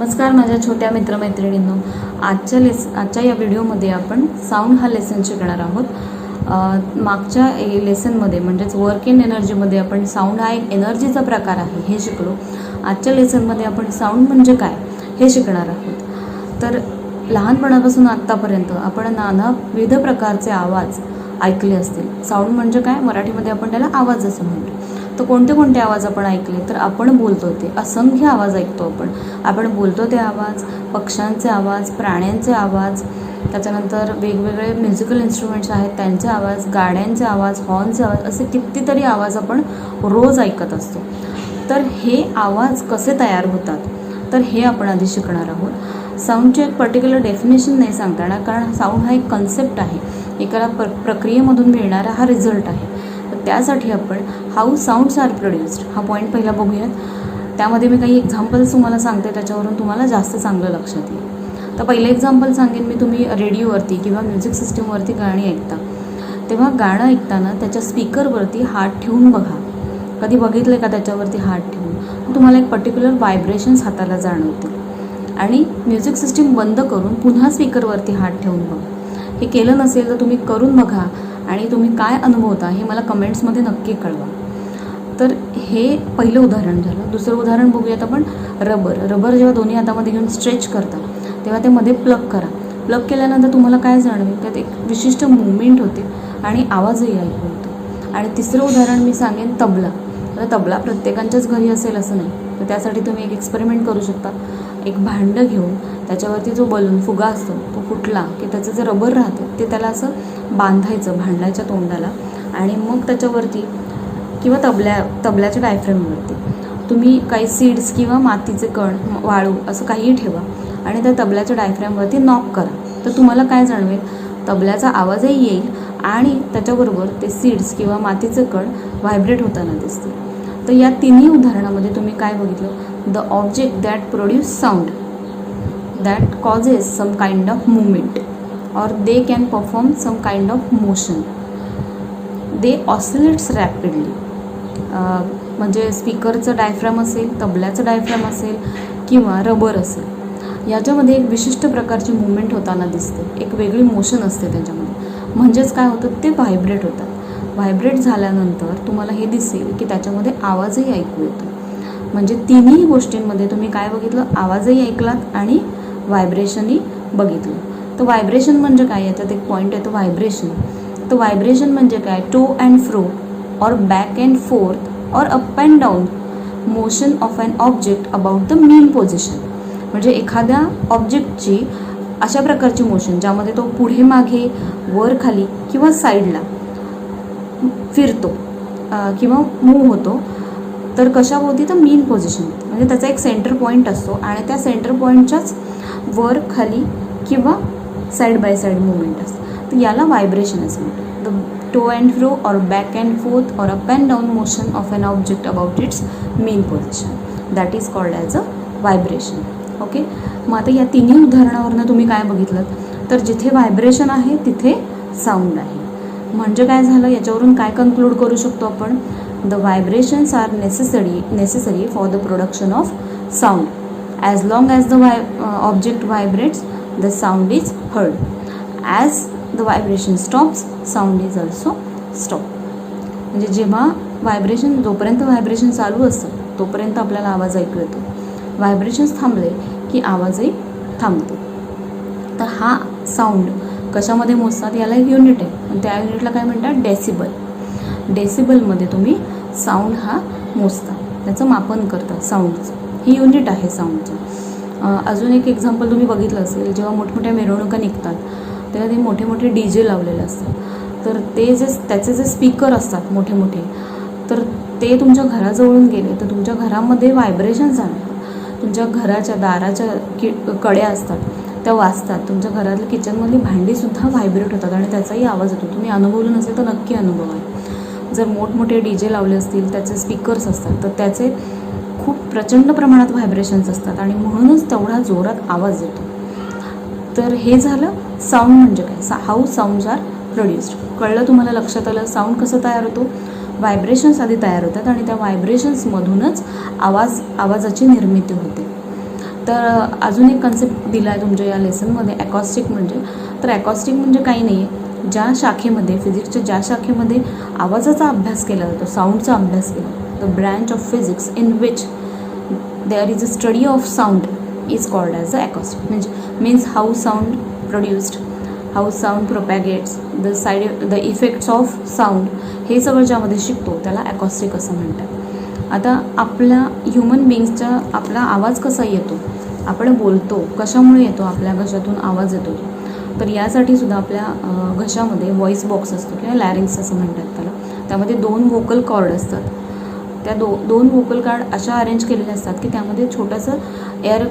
नमस्कार माझ्या छोट्या मित्रमैत्रिणींनो, आजच्या या व्हिडिओमध्ये आपण साऊंड हा लेसन शिकणार आहोत. मागच्या लेसनमध्ये म्हणजेच वर्क इन एनर्जीमध्ये आपण साऊंड हा एक एनर्जीचा प्रकार आहे हे शिकलो. आजच्या लेसनमध्ये आपण साऊंड म्हणजे काय हे शिकणार आहोत. तर लहानपणापासून आत्तापर्यंत आपण विविध प्रकारचे आवाज ऐकले असतील. साऊंड म्हणजे काय, मराठीमध्ये आपण त्याला आवाज असं म्हणतो. तर कोणते कोणते आवाज आपण ऐकले, तर आपण बोलतो ते असंख्य आवाज ऐकतो. आपण बोलतो ते आवाज, पक्ष्यांचे आवाज, प्राण्यांचे आवाज, त्याच्यानंतर वेगवेगळे म्युझिकल इन्स्ट्रुमेंट्स आहेत त्यांचे आवाज, गाड्यांचे आवाज, हॉर्नचे आवाज, असे कितीतरी आवाज आपण रोज ऐकत असतो. तर हे आवाज कसे तयार होतात, तर हे आपण आधी शिकणार आहोत. साऊंडचे एक पर्टिक्युलर डेफिनेशन नाही सांगता येणार, कारण साऊंड हा एक कन्सेप्ट आहे, एका प्रक्रियेमधून मिळणारा हा रिझल्ट आहे. तर त्यासाठी आपण हाऊ साऊंड्स आर प्रोड्यूस्ड हा पॉईंट पहिला बघूयात. त्यामध्ये मी काही एक्झाम्पल्स तुम्हाला सांगते, त्याच्यावरून तुम्हाला जास्त चांगलं लक्षात येईल. तर पहिलं एक्झाम्पल सांगेन मी. तुम्ही रेडिओवरती किंवा म्युझिक सिस्टीमवरती गाणी ऐकता, तेव्हा गाणं ऐकताना त्याच्या स्पीकरवरती हात ठेवून बघा. कधी बघितलं का त्याच्यावरती हात ठेवून? तुम्हाला एक पर्टिक्युलर व्हायब्रेशन्स हाताला जाणवते. आणि म्युझिक सिस्टीम बंद करून पुन्हा स्पीकरवरती हात ठेवून बघा. हे केलं नसेल तर तुम्ही करून बघा आणि तुम्ही काय अनुभवता हे मला कमेंट्समध्ये नक्की कळवा. तर हे पहिलं उदाहरण झालं. दुसरं उदाहरण बघूयात आपण. रबर जेव्हा दोन्ही हातामध्ये घेऊन स्ट्रेच करता तेव्हा ते मध्ये प्लग करा. प्लग केल्यानंतर तुम्हाला काय जाणवेल, त्यात एक विशिष्ट मुवमेंट होते आणि आवाजही ऐकू येतो. आणि तिसरं उदाहरण मी सांगेन तबला. आता तबला प्रत्येकाच्याच घरी असेल असं नाही, तर त्यासाठी तुम्ही एक एक्सपेरिमेंट करू शकता. एक भांडं घेऊन त्याच्यावरती जो बलून फुगा असतो तो फुटला की त्याचं जे रबर राहते ते त्याला असं बांधायचं भांड्याच्या तोंडाला, आणि मग त्याच्यावरती किंवा तबल्याच्या डायफ्रॅमवरती तुम्ही काही सीड्स किंवा मातीचे कण, वाळू असं काहीही ठेवा आणि त्या तबल्याच्या डायफ्रॅमवरती नॉक करा. तर तुम्हाला काय जाणवेल, तबल्याचा आवाजही येईल आणि त्याच्याबरोबर ते सीड्स किंवा मातीचे कण व्हायब्रेट होताना दिसतील. तर या तिन्ही उदाहरणामध्ये तुम्ही काय बघितलं, the object that produce sound that causes some kind of movement or they can perform some kind of motion, they oscillates rapidly. म्हणजे स्पीकरचं डायफ्रॅम असेल, तबल्याचं डायफ्रॅम असेल किंवा रबर असेल, याच्यामध्ये एक विशिष्ट प्रकारची मुवमेंट होताना दिसते, एक वेगळी मोशन असते त्याच्यामध्ये. म्हणजेच काय होतं, ते व्हायब्रेट होतात. व्हायब्रेट झाल्यानंतर तुम्हाला हे दिसेल की त्याच्यामध्ये आवाजही ऐकू येतो. म्हणजे तिन्ही गोष्टींमध्ये तुम्ही काय बघितलं, आवाजही ऐकलात आणि व्हायब्रेशनही बघितलं. तर व्हायब्रेशन म्हणजे काय, याच्यात एक पॉईंट येतो व्हायब्रेशन. तर व्हायब्रेशन म्हणजे काय, to and fro or back and forth or up and down motion of an object about the mean position. म्हणजे एखाद्या ऑब्जेक्टची अशा प्रकारची मोशन ज्यामध्ये तो पुढे मागे, वर खाली किंवा साईडला फिरतो किंवा मूव्ह होतो. तर कशाभोवती, तर मीन पोझिशन. म्हणजे त्याचा एक सेंटर पॉईंट असतो आणि त्या सेंटर पॉईंटच्याच वर खाली किंवा साईड बाय साईड मुवमेंट असते. तर याला व्हायब्रेशन असं म्हणतात. The two and fro or back and forth or up and down motion of an object about its mean position that is called as a vibration. Okay. मग आता या तिन्ही उदाहरणावरनं तुम्ही काय बघितलं, तर जिथे व्हायब्रेशन आहे तिथे साऊंड आहे. म्हणजे काय झालं, याच्यावरून काय कन्क्लूड करू शकतो आपण, the vibrations are necessary for the production of sound. As long as the object vibrates the sound is heard. As the vibration stops sound is also stop. म्हणजे जेव्हा जोपर्यंत व्हायब्रेशन चालू असतं तोपर्यंत आपल्याला आवाज ऐकू येतो. व्हायब्रेशन्स थांबले की आवाजही थांबतो. तर हा साऊंड कशामध्ये मोजतात, याला एक युनिट आहे आणि त्या युनिटला काय म्हणतात, डेसिबल. डेसिबलमध्ये तुम्ही साऊंड हा मोजता, त्याचं मापन करता साऊंडचं. ही युनिट आहे साऊंडचं. अजून एक एक्झाम्पल तुम्ही बघितलं असेल, जेव्हा मोठमोठ्या मिरवणुका निघतात तेव्हा ते मोठे मोठे DJ लावलेले असतात. तर त्याचे जे स्पीकर असतात मोठे मोठे, तर ते तुमच्या घराजवळून गेले तर तुमच्या घरामध्ये व्हायब्रेशन जाणवतात. तुमच्या घराच्या दाराच्या कड्या असतात त्या वाजतात. तुमच्या घरातल्या किचनमधली भांडीसुद्धा व्हायब्रेट होतात आणि त्याचाही आवाज येतो. तुम्ही अनुभवलं नसेल तर नक्की अनुभव आहे. जर मोठमोठे DJ लावले असतील, त्याचे स्पीकर्स असतात, तर त्याचे खूप प्रचंड प्रमाणात व्हायब्रेशन्स असतात आणि म्हणूनच तेवढा जोरात आवाज येतो. तर हे झालं साऊंड म्हणजे काय, हाऊ साऊंड्स आर प्रोड्यूस्ड. कळलं तुम्हाला, लक्षात आलं साऊंड कसं तयार होतो. व्हायब्रेशन्स आधी तयार होतात आणि त्या व्हायब्रेशन्समधूनच आवाजाची निर्मिती होते. तर अजून एक कन्सेप्ट दिला आहे तुमच्या या लेसनमध्ये ॲकॉस्टिक म्हणजे. तर ॲकॉस्टिक म्हणजे काही नाही आहे, ज्या शाखेमध्ये फिजिक्सच्या ज्या शाखेमध्ये आवाजाचा अभ्यास केला जातो, साऊंडचा अभ्यास केला जातो, the branch of physics in which there is a study of sound is called as the acoustic. Means how sound produced, how sound propagates, the effects of sound, हे सगळं ज्यामध्ये शिकतो त्याला ॲकॉस्टिक असं म्हणतात. आता आपल्या ह्युमन बिंग्सचा आपला आवाज कसा येतो, आपण बोलतो कशामुळे येतो, आपल्या घशातून आवाज येतो. तर यासाठी सुद्धा आपल्या घशामध्ये व्हॉईस बॉक्स असतो किंवा लॅरिंग्स असं म्हणतात त्याला. त्यामध्ये 2 व्होकल कॉर्ड असतात. त्या दोन व्होकल कॉर्ड अशा अरेंज केलेले असतात की त्यामध्ये छोटंसं एअर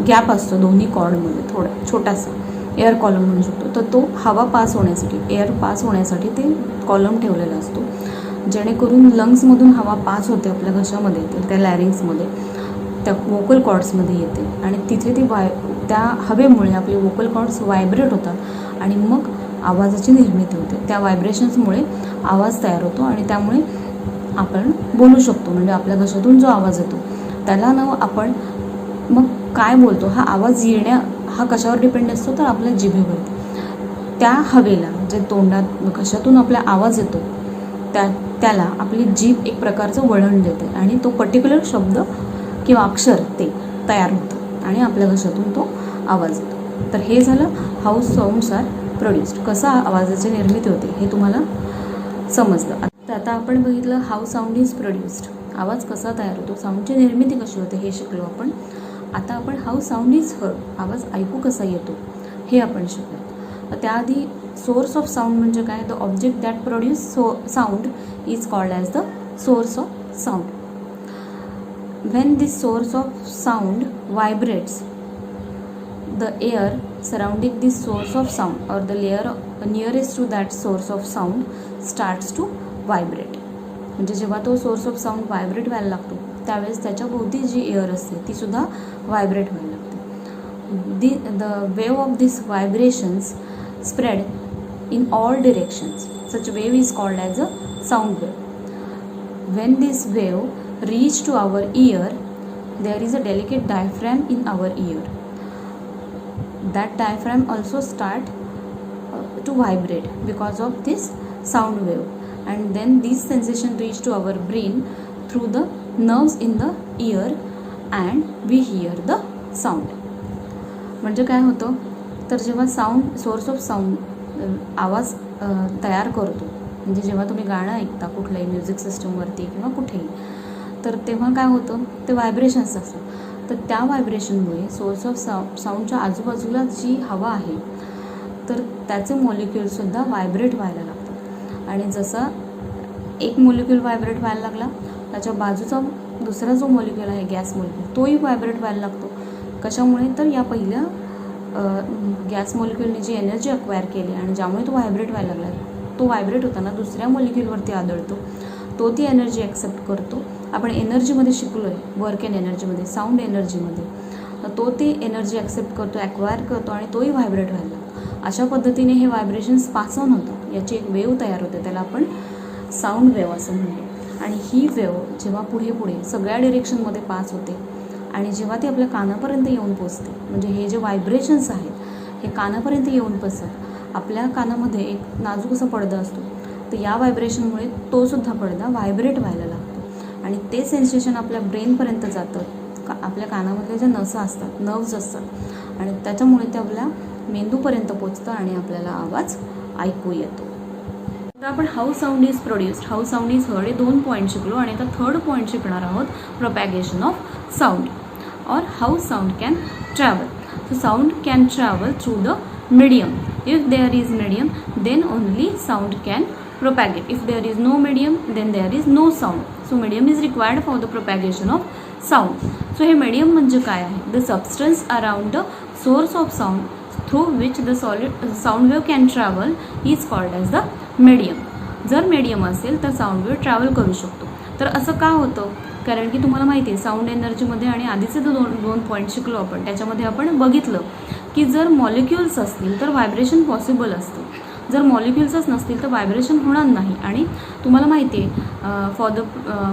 गॅप असतो दोन्ही कॉर्डमध्ये, थोडा छोटासा एअर कॉलम म्हणू शकतो. तर तो हवा पास होण्यासाठी, एअर पास होण्यासाठी ते कॉलम ठेवलेला असतो, जेणेकरून लंग्समधून हवा पास होते आपल्या घशामध्ये येते, त्या लॅरिंग्समध्ये, त्या वोकल कॉर्ड्समध्ये येते आणि तिथे ती त्या हवेमुळे आपले वोकल कॉर्ड्स व्हायब्रेट होतात आणि मग आवाजाची निर्मिती होते. त्या व्हायब्रेशन्समुळे आवाज तयार होतो आणि त्यामुळे आपण बोलू शकतो. म्हणजे आपल्या घशातून जो आवाज येतो त्याला आपण मग काय बोलतो, हा आवाज हा कशावर डिपेंड असतो, तर आपल्या जिभेवरती. त्या हवेला जे तोंडात घशातून आपला आवाज येतो त्याला आपली जीभ एक प्रकारचं वळण देते आणि तो पर्टिक्युलर शब्द किंवा अक्षर ते तयार होतं आणि आपल्या घशातून तो आवाज येतो. तर हे झालं हाऊ साऊंड्स आर प्रोड्युस्ड, कसा आवाजाची निर्मिती होते हे तुम्हाला समजलं. तर आता आपण बघितलं हाऊ साऊंड इज प्रोड्युस्ड, आवाज कसा तयार होतो, साऊंडची निर्मिती कशी होते हे शिकलो आपण. आता आपण हाऊ साऊंड इज हर्ड, आवाज ऐकू कसा येतो हे आपण शिकलो. त्याआधी सोर्स ऑफ साऊंड म्हणजे काय, the object that produce sound is called as the source of sound. When this source of sound vibrates, the air surrounding this source of sound or the layer nearest to that source of sound starts to vibrate. म्हणजे जेव्हा तो source of sound vibrate व्हायला लागतो त्यावेळेस त्याच्याभोवती जी air असते ती सुद्धा vibrate व्हायला लागते. The wave of this vibrations spread in all directions. Such wave is called as a sound wave. When this wave reach to our ear, there is a delicate diaphragm in our ear. That diaphragm also start to vibrate because of this sound wave, and then this sensation reach to our brain through the nerves in the ear and we hear the sound. म्हणजे काय होतं, तर जेव्हा sound source of sound आवाज तयार करतो, म्हणजे जेव्हा तुम्ही गाणं ऐकता कुठल्याही म्युझिक सिस्टमवरती किंवा कुठेही, तर तेव्हा काय होतं, ते व्हायब्रेशन्स असतात. तर त्या व्हायब्रेशनमुळे सोर्स ऑफ साऊंडच्या आजूबाजूला जी हवा आहे तर त्याचे मॉलिक्युलसुद्धा व्हायब्रेट व्हायला लागतात. आणि जसा एक मॉलिक्यूल व्हायब्रेट व्हायला लागला त्याच्या बाजूचा दुसरा जो मॉलिक्यूल आहे गॅस मॉलिक्यूल तोही व्हायब्रेट व्हायला लागतो. कशामुळे, तर या पहिल्या गॅस मॉलिक्यूलने जी एनर्जी अक्वायर केली आणि ज्यामुळे तो व्हायब्रेट व्हायला लागला, तो व्हायब्रेट होताना दुसऱ्या मॉलिक्यूलवरती आदळतो, तो ती एनर्जी ॲक्सेप्ट करतो. आपण एनर्जीमध्ये शिकलो आहे, वर्क इन एनर्जीमध्ये, साऊंड एनर्जीमध्ये, तो ती एनर्जी ॲक्सेप्ट करतो, ॲक्वायर करतो आणि तोही व्हायब्रेट व्हायला लागतो. अशा पद्धतीने हे व्हायब्रेशन्स पास ऑन होतात, याची एक वेव तयार होते, त्याला आपण साऊंड वेव असं म्हणतो. आणि ही वेव जेव्हा पुढे पुढे सगळ्या डिरेक्शनमध्ये पास होते आणि जेव्हा ती आपल्या कानापर्यंत येऊन पोचते, म्हणजे हे जे व्हायब्रेशन्स आहेत हे कानापर्यंत येऊन पोचतात. आपल्या कानामध्ये एक नाजूक असा पडदा असतो, तर या व्हायब्रेशनमुळे तो सुद्धा पडदा व्हायब्रेट व्हायला लागतो आणि ते सेन्सेशन आपल्या ब्रेनपर्यंत जातं. आपल्या कानामधल्या ज्या नसा असतात, नर्व्स असतात, आणि त्याच्यामुळे ते आपल्या मेंदूपर्यंत पोचतं आणि आपल्याला आवाज ऐकू येतो. तर आपण how sound is produced, how sound is heard हे 2 पॉईंट शिकलो आणि आता 3rd पॉईंट शिकणार आहोत, propagation of sound or how sound can travel. So sound can travel through the medium. If there is medium, then only sound can propagate. If there is no medium, then there is no sound. So medium is required for the propagation of sound. So हे medium म्हणजे काय आहे, the substance around the source of sound through which the sound wave can travel is called as the medium. जर medium असेल तर sound wave travel करू शकतो. तर असं का होतं, कारण की तुम्हाला माहिती आहे साऊंड एनर्जीमध्ये आणि आधीचे जो 2 पॉईंट शिकलो आपण त्याच्यामध्ये आपण बघितलं की जर मॉलिक्युल्स असतील तर व्हायब्रेशन पॉसिबल असतं. जर मॉलिक्युल्सच नसतील तर व्हायब्रेशन होणार नाही. आणि तुम्हाला माहिती आहे for the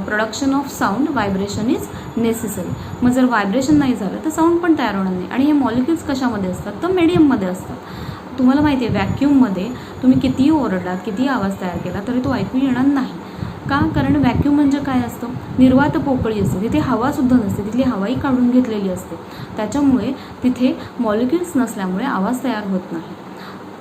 production of sound vibration is necessary. मग जर व्हायब्रेशन नाही झालं तर साऊंड पण तयार होणार नाही. आणि हे मॉलिक्युल्स कशामध्ये असतात तर मीडियममध्ये असतात. तुम्हाला माहिती आहे व्हॅक्यूममध्ये तुम्ही कितीही ओरडलात, कितीही आवाज तयार केला तरी तो ऐकू येणार नाही. का? कारण व्हॅक्यूम म्हणजे काय असतं, निर्वात पोकळी असते, तिथे हवासुद्धा नसते, तिथली हवाही काढून घेतलेली असते. त्याच्यामुळे तिथे मॉलिक्युल्स नसल्यामुळे आवाज तयार होत नाही.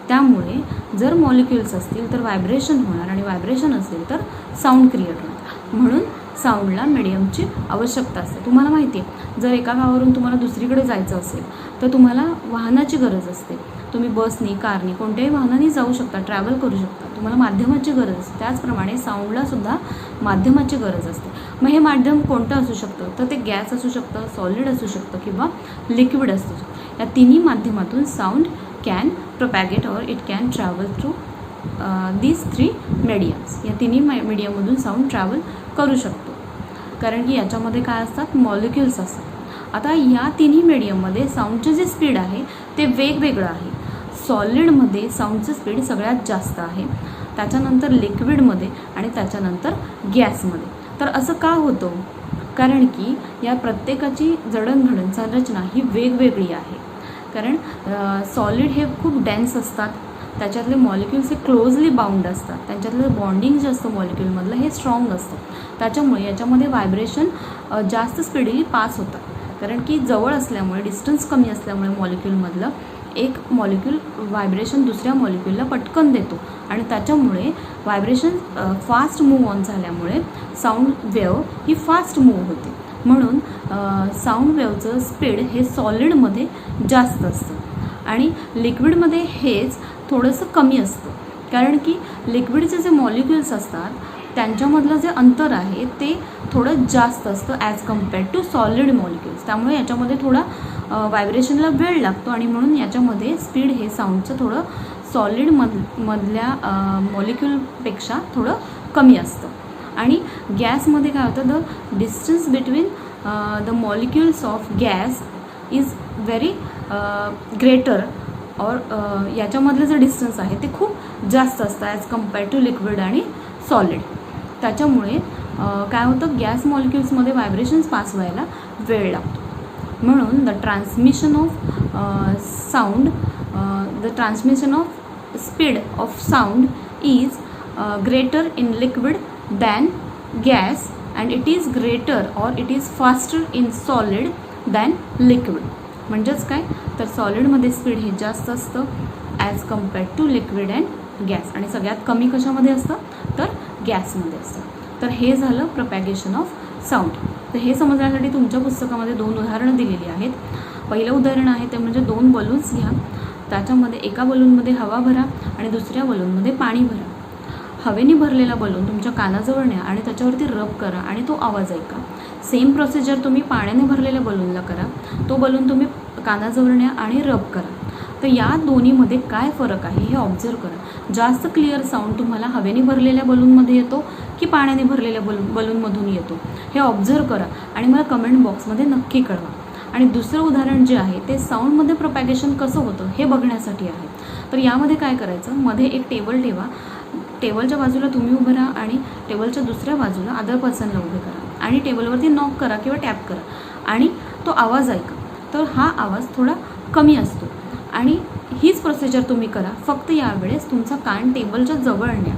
त्यामुळे जर मॉलिक्युल्स असतील तर व्हायब्रेशन होणार आणि व्हायब्रेशन असेल तर साऊंड क्रिएट होणार. म्हणून साऊंडला मीडियमची आवश्यकता असते. तुम्हाला माहिती आहे जर एका गावावरून तुम्हाला दुसरीकडे जायचं असेल तर तुम्हाला वाहनाची गरज असते. तुम्ही बसनी, कारनी, कोणत्याही वाहनाने जाऊ शकता, ट्रॅव्हल करू शकता. तुम्हाला माध्यमाची गरज असते. त्याचप्रमाणे साऊंडलासुद्धा माध्यमाची गरज असते. मग हे माध्यम कोणतं असू शकतं तर ते गॅस असू शकतं, सॉलिड असू शकतं किंवा लिक्विड असू शकतं. या तिन्ही माध्यमातून साऊंड कॅन प्रोपॅगेट और it can travel through these 3 mediums. या तिन्ही मीडियममधून साऊंड ट्रॅव्हल करू शकतो. कारण की याच्यामध्ये काय असतात, मॉलिक्युल्स असतात. आता या तिन्ही मीडियममध्ये साऊंडचं जे स्पीड आहे ते वेगवेगळं आहे. सॉलिडमध्ये साऊंडचं स्पीड सगळ्यात जास्त आहे, त्याच्यानंतर लिक्विडमध्ये आणि त्याच्यानंतर गॅसमध्ये. तर असं का होतं? कारण की या प्रत्येकाची जडणघडण संरचना ही वेगवेगळी आहे. कारण सॉलिड हे खूप डेन्स असतात, त्याच्यातले मॉलिक्युल्स हे क्लोजली बाउंड असतात, त्यांच्यातलं बॉन्डिंग जे असतं मॉलिक्युलमधलं हे स्ट्रॉंग असतं. त्याच्यामुळे याच्यामध्ये व्हायब्रेशन जास्त स्पीडली पास होतात. कारण की जवळ असल्यामुळे, डिस्टन्स कमी असल्यामुळे मॉलिक्युलमधलं एक मॉलिक्यूल व्हायब्रेशन दुसऱ्या मॉलिक्यूलला पटकन देतो आणि त्याच्यामुळे व्हायब्रेशन फास्ट मूव्ह ऑन झाल्यामुळे साऊंड वेव्ह ही फास्ट मूव्ह होते. म्हणून साऊंड वेव्हचं स्पीड हे सॉलिडमध्ये जास्त असतं आणि लिक्विडमध्ये हेच थोडंसं कमी असतं. कारण की लिक्विडचे जे मॉलिक्युल्स असतात त्यांच्यामधलं जे अंतर आहे ते थोडं जास्त असतं as compared to solid molecules. त्यामुळे याच्यामध्ये थोडा व्हायब्रेशनला वेळ लागतो आणि म्हणून याच्यामध्ये स्पीड हे साऊंडचं थोडं सॉलिडमधल्या मॉलिक्युलपेक्षा थोडं कमी असतं. आणि गॅसमध्ये काय होतं, the distance between the molecules of gas is very greater और याच्यामधलं जे डिस्टन्स आहे ते खूप जास्त असतं ॲज कम्पेअर्ड टू लिक्विड आणि सॉलिड. त्याच्यामुळे काय होतं, गॅस मॉलिक्युल्समध्ये व्हायब्रेशन्स पास व्हायला वेळ लागतो. म्हणून the transmission of speed of sound is greater in liquid than gas and it is greater or it is faster in solid than liquid. म्हणजेच काय तर सॉलिडमध्ये स्पीड हे जास्त असतं as compared to liquid and gas, आणि सगळ्यात कमी कशामध्ये असतं तर गॅसमध्ये असतं. तर हे झालं प्रोपॅगेशन ऑफ साऊंड. तर हे समजण्यासाठी तुमच्या पुस्तकामध्ये 2 उदाहरणं दिलेली आहेत. पहिलं उदाहरण आहे ते म्हणजे 2 बलून्स घ्या, त्याच्यामध्ये एका बलूनमध्ये हवा भरा आणि दुसऱ्या बलूनमध्ये पाणी भरा. हवेने भरलेला बलून तुमच्या कानाजवळ न्या आणि त्याच्यावरती रब करा आणि तो आवाज ऐका. सेम प्रोसिजर तुम्ही पाण्याने भरलेल्या बलूनला करा. तो बलून तुम्ही कानाजवळ न्या आणि रब करा. तर या दोन्हीमध्ये काय फरक आहे हे ऑब्झर्व करा. जास्त क्लिअर साऊंड तुम्हाला हवेने भरलेल्या बलूनमध्ये येतो की पाण्याने भरलेल्या बलूनमधून येतो हे ऑब्झर्व करा आणि मला कमेंट बॉक्समध्ये नक्की कळवा. आणि दुसरं उदाहरण जे आहे ते साऊंडमध्ये प्रोपॅगेशन कसं होतं हे बघण्यासाठी आहे. तर यामध्ये काय करायचं, मध्ये एक टेबल ठेवा. टेबलच्या बाजूला तुम्ही उभं राहा आणि टेबलच्या दुसऱ्या बाजूला अदर पर्सनला उभे करा आणि टेबलवरती नॉक करा किंवा टॅप करा आणि तो आवाज ऐका. तर हा आवाज थोडा कमी असतो आणि हीच प्रोसिजर तुम्ही करा, फक्त यावेळेस तुमचा कान टेबलच्या जवळ न्या.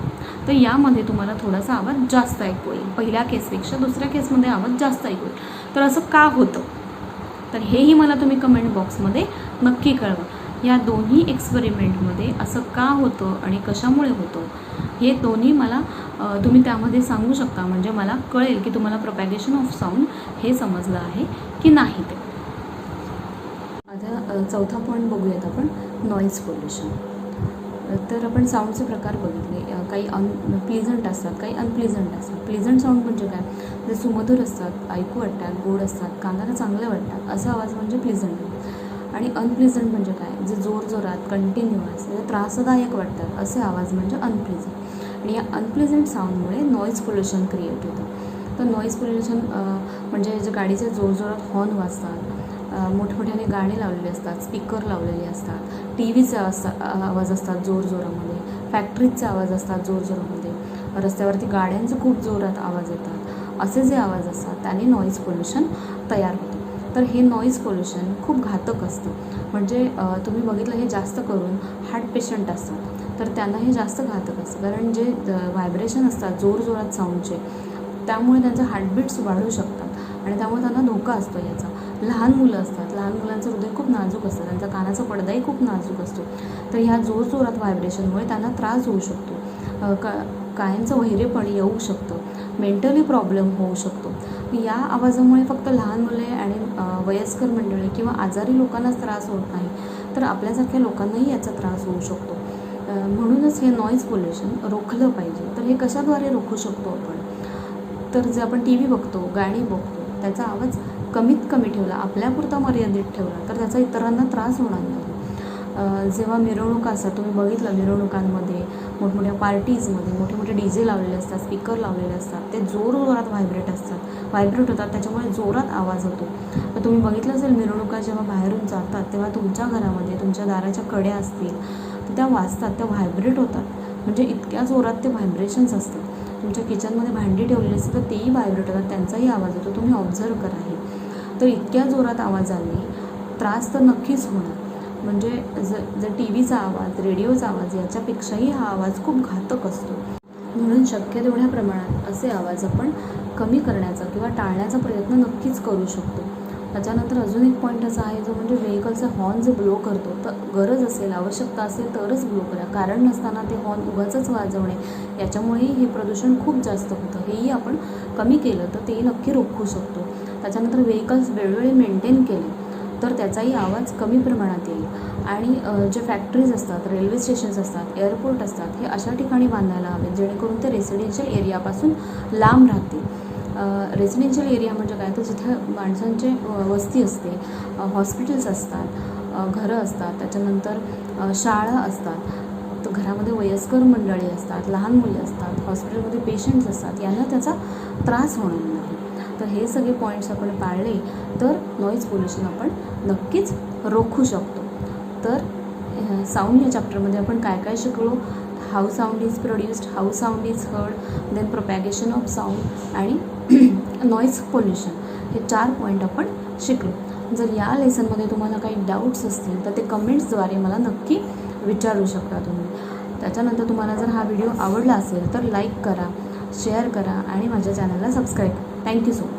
तर यामध्ये तुम्हाला थोडासा आवाज जास्त ऐकू येईल. पहिल्या केसपेक्षा दुसऱ्या केसमध्ये आवाज जास्त ऐकू येईल. तर असं का होतं तर हेही मला तुम्ही कमेंट बॉक्समध्ये नक्की कळवा. या दोन्ही एक्सपेरिमेंटमध्ये असं का होतं आणि कशामुळे होतं हे दोन्ही मला तुम्ही त्यामध्ये सांगू शकता. म्हणजे मला कळेल की तुम्हाला प्रोपॅगेशन ऑफ साऊंड हे समजलं आहे की नाही ते. आता चौथा पॉईंट बघूयात आपण, नॉईज पोल्युशन. तर आपण साऊंडचे प्रकार बघितले. काही प्लीझंट असतात, काही अनप्लीझंट असतात. प्लीझंट साऊंड म्हणजे काय, जे सुमधुर असतात, ऐकू वाटतात, गोड असतात, कानाला चांगले वाटतात असा आवाज म्हणजे प्लीझंट. आणि अनप्लीझंट म्हणजे काय, जे जोरजोरात कंटिन्युअस त्रासदायक वाटतात असे आवाज म्हणजे अनप्लीझंट. आणि या अनप्लीझंट साऊंडमुळे नॉईज पोल्युशन क्रिएट होतं. तर नॉईज पोल्युशन म्हणजे जे गाडीचे जोरजोरात हॉर्न वाजतात, मोठमोठ्याने गाणे लावलेले असतात, स्पीकर लावलेले असतात, टी व्हीचे आवाज असतात जोरजोरामध्ये, फॅक्टरीजचे आवाज असतात जोरजोरामध्ये, रस्त्यावरती गाड्यांचे खूप जोरात आवाज येतात, असे जे आवाज असतात त्याने नॉईज पोल्युशन तयार होतं. तर हे नॉईज पोल्युशन खूप घातक असतं. म्हणजे तुम्ही बघितलं, हे जास्त करून हार्ट पेशंट असतात तर त्यांना हे जास्त घातक असतं. कारण जे व्हायब्रेशन असतात जोरजोरात साऊंडचे, त्यामुळे त्यांचं हार्टबीट्स वाढू शकतात आणि त्यामुळे त्यांना धोका असतो याचा. लहान मुलं असतात, लहान मुलांचं हृदय खूप नाजूक असतं, त्यांचा कानाचा पडदाही खूप नाजूक असतो. तर ह्या जोरजोरात व्हायब्रेशनमुळे त्यांना त्रास होऊ शकतो, कायांचं वैरेपण येऊ शकतं, मेंटली प्रॉब्लेम होऊ शकतो. या आवाजामुळे फक्त लहान मुले आणि वयस्कर मंडळी किंवा आजारी लोकांनाच त्रास होत नाही, तर आपल्यासारख्या लोकांनाही याचा त्रास होऊ शकतो. म्हणूनच हे नॉईज पोल्युशन रोखलं पाहिजे. तर हे कशाद्वारे रोखू शकतो आपण? तर जे आपण टी व्ही बघतो, गाणी बघतो, त्याचा आवाज कमीत कमी ठेवला, आपल्यापुरता मर्यादित ठेवला, तर त्याचा इतरांना त्रास होणार नाही. जेव्हा मिरवणुका असतात, तुम्ही बघितलं मिरवणुकांमध्ये, मोठमोठ्या पार्टीजमध्ये मोठे मोठे DJ लावलेले असतात, स्पीकर लावलेले असतात, ते जोरजोरात व्हायब्रेट होतात, त्याच्यामुळे जोरात आवाज होतो. तर तुम्ही बघितलं असेल, मिरवणुका जेव्हा बाहेरून जातात तेव्हा तुमच्या घरामध्ये तुमच्या दाराच्या कड्या असतील तर त्या वाजतात, त्या व्हायब्रेट होतात. म्हणजे इतक्या जोरात ते व्हायब्रेशन्स असतात. तुमच्या किचनमध्ये भांडी ठेवलेली असतात तर तेही व्हायब्रेट होतात, त्यांचाही आवाज होतो. तुम्ही ऑब्झर्व करा हे. तर इतक्या जोरात आवाजाने त्रास तर नक्कीच होणार. म्हणजे जर टी व्हीचा आवाज, रेडिओचा आवाज याच्यापेक्षाही हा आवाज खूप घातक असतो. म्हणून शक्य तेवढ्या प्रमाणात असे आवाज आपण कमी करण्याचा किंवा टाळण्याचा प्रयत्न नक्कीच करू शकतो. त्याच्यानंतर अजून एक पॉईंट असा आहे जो म्हणजे व्हेकलचा हॉर्न जे ब्लो करतो, तर गरज असेल, आवश्यकता असेल तरच ब्लो करा. कारण नसताना ते हॉर्न उगाचच वाजवणे, याच्यामुळेही हे प्रदूषण खूप जास्त होतं. हेही आपण कमी केलं तर ते नक्की रोखू शकतो. त्याच्यानंतर व्हेकल्स वेळोवेळी मेंटेन केले तर त्याचाही आवाज कमी प्रमाणात येईल. आणि जे फॅक्टरीज असतात, रेल्वे स्टेशन्स असतात, एअरपोर्ट असतात, हे अशा ठिकाणी बांधायला हवेत जेणेकरून ते रेसिडेन्शियल एरियापासून लांब राहतील. रेसिडेन्शियल एरिया म्हणजे काय, तर जिथे माणसांची वस्ती असते, हॉस्पिटल्स असतात, घरं असतात, त्याच्यानंतर शाळा असतात, तर घरामध्ये वयस्कर मंडळी असतात, लहान मुले असतात, हॉस्पिटलमध्ये पेशंट्स असतात, यांना त्याचा त्रास होणार नाही. तर हे सगळे पॉईंट्स आपण पाळले तर नॉईज पोल्युशन आपण नक्कीच रोखू शकतो. तर साऊंड या चॅप्टरमध्ये आपण काय काय शिकलो? How sound is produced, how sound is heard, then propagation of sound आणि नॉईज पोल्युशन, हे 4 पॉईंट आपण शिकलो. जर या लेसनमध्ये तुम्हाला काही डाऊट्स असतील तर ते कमेंट्सद्वारे मला नक्की विचारू शकता तुम्ही. त्याच्यानंतर तुम्हाला जर हा व्हिडिओ आवडला असेल तर लाईक करा, शेअर करा आणि माझ्या चॅनलला सबस्क्राईब करा. Thank you so much.